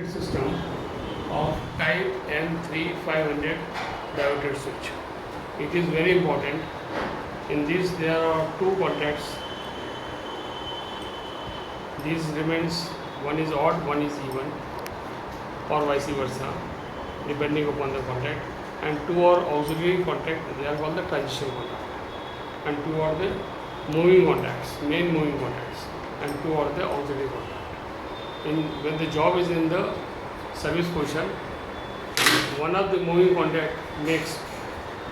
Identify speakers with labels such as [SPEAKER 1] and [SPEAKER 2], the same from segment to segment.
[SPEAKER 1] System of type M3500 diverter switch. It is very important. In this there are two contacts. These remains, one is odd, one is even, or vice versa, depending upon the contact. And two are auxiliary contact, they are called the transition contact. And two are the moving contacts, main moving contacts, and two are the auxiliary contacts. When the job is in the service position, one of the moving contact makes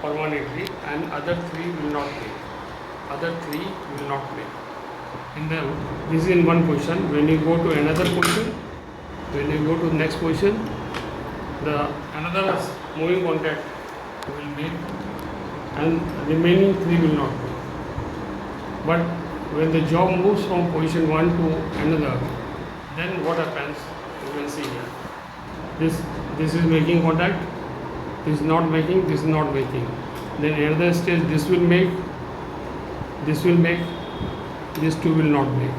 [SPEAKER 1] permanently and other three will not make. This is in one position. When you go to another position, when you go to next position, the another moving contact will make and remaining three will not make. But when the job moves from position 1 to another, then what happens? You can see here. This is making contact, this is not making, this is not making. Then another stage, this will make, this two will not make.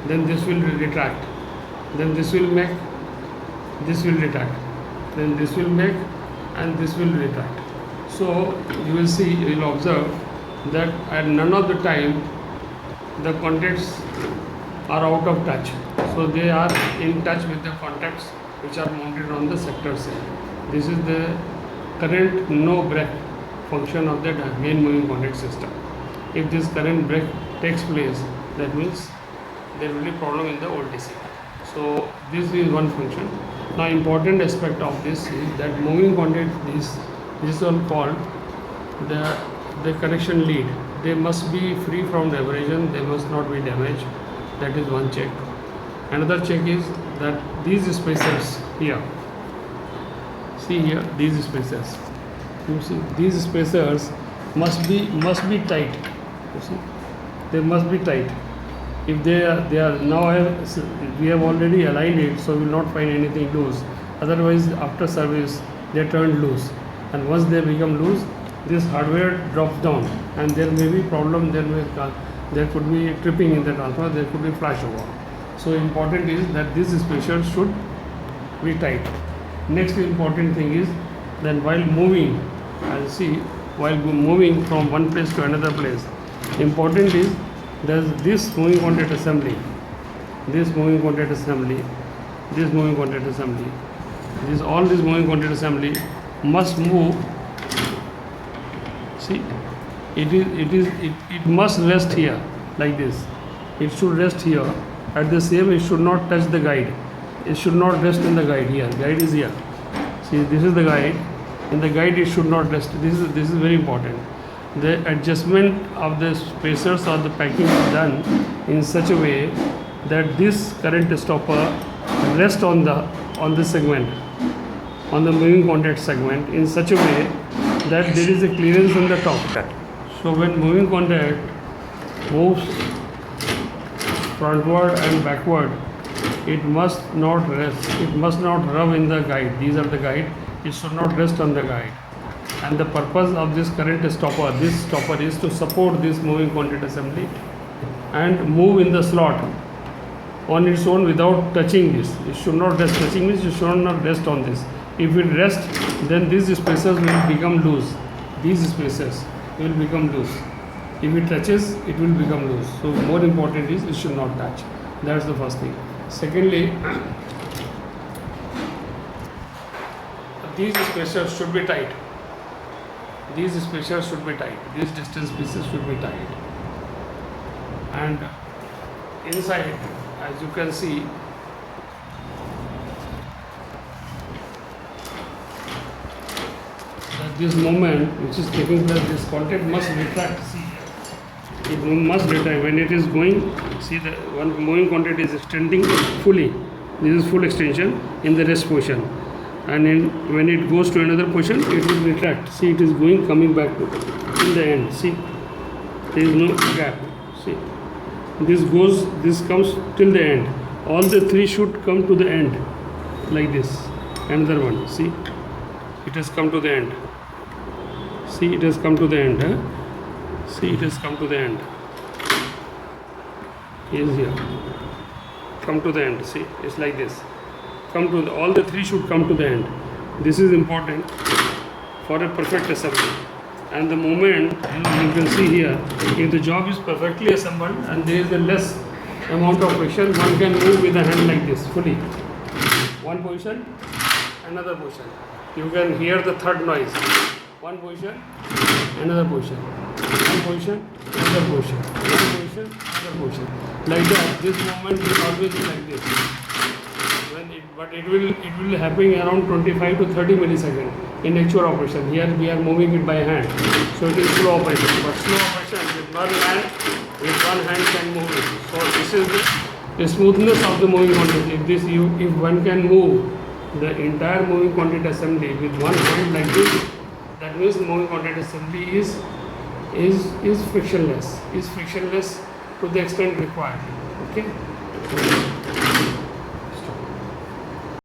[SPEAKER 1] Then this will retract. Then this will make, this will retract. Then this will make and this will retract. So you will see, you will observe that at none of the time the contacts are out of touch. So they are in touch with the contacts which are mounted on the sector cell. This is the current no break function of the main moving contact system. If this current break takes place, that means there will be problem in the old DC. So this is one function. Now important aspect of this is that moving contact is all called the connection lead. They must be free from abrasion, they must not be damaged. That is one check. Another check is that these spacers here, see here, these spacers, you see these spacers must be tight. You see, they must be tight. If they are now, we have already aligned it, so we will not find anything loose. Otherwise, after service they turn loose, and once they become loose, this hardware drops down, and there may be problem. There could be tripping in the transformer. There could be flashover. So important is that this spacer should be tight. Next important thing is then while moving, while moving from one place to another place, important is that this moving contact assembly, all this moving contact assembly must move. See, it must rest here like this. It should rest here. At the same, it should not touch the guide. It should not rest in the guide here. Guide is here. See, this is the guide. In the guide, it should not rest. This is very important. The adjustment of the spacers or the packing is done in such a way that this current stopper rests on the segment, on the moving contact segment, in such a way that there is a clearance on the top. So when moving contact moves frontward and backward, it must not rest, it must not rub in the guide. These are the guide, it should not rest on the guide. And the purpose of this current stopper, this stopper is to support this moving contact assembly and move in the slot on its own without touching this. It should not rest. Touching this, it should not rest on this. If it rests, then these spacers will become loose. These spacers will become loose. If it touches, it will become loose. So more important is it should not touch. That's the first thing. Secondly, these spacers should be tight. These spacers should be tight. These distance pieces should be tight. And inside, as you can see, that this moment which is taking place, this contact must retract. See, it must retract. When it is going, see, the one moving contact is extending fully. This is full extension in the rest position. And when it goes to another position, it will retract. See, it is going, coming back to in the end. See, there is no gap. See, this comes till the end. All the three should come to the end, like this. Another one. See, it has come to the end. See, it has come to the end. See, it has come to the end. Is here. Come to the end. See, it's like this. come to all the three should come to the end. This is important for a perfect assembly. And the moment, you can see here, if the job is perfectly assembled and there is a less amount of friction, one can move with the hand like this fully. One position, another position. You can hear the third noise. One position, another position. One position, another position. One position, another position. Like that. This movement will always be like this. But it will happen around 25 to 30 milliseconds in actual operation. Here we are moving it by hand, so it is slow operation. But slow operation with one hand can move it. So this is the smoothness of the moving quantity. If one can move the entire moving quantity assembly with one hand like this, that means the moving quantity assembly is frictionless. Is frictionless to the extent required. Okay.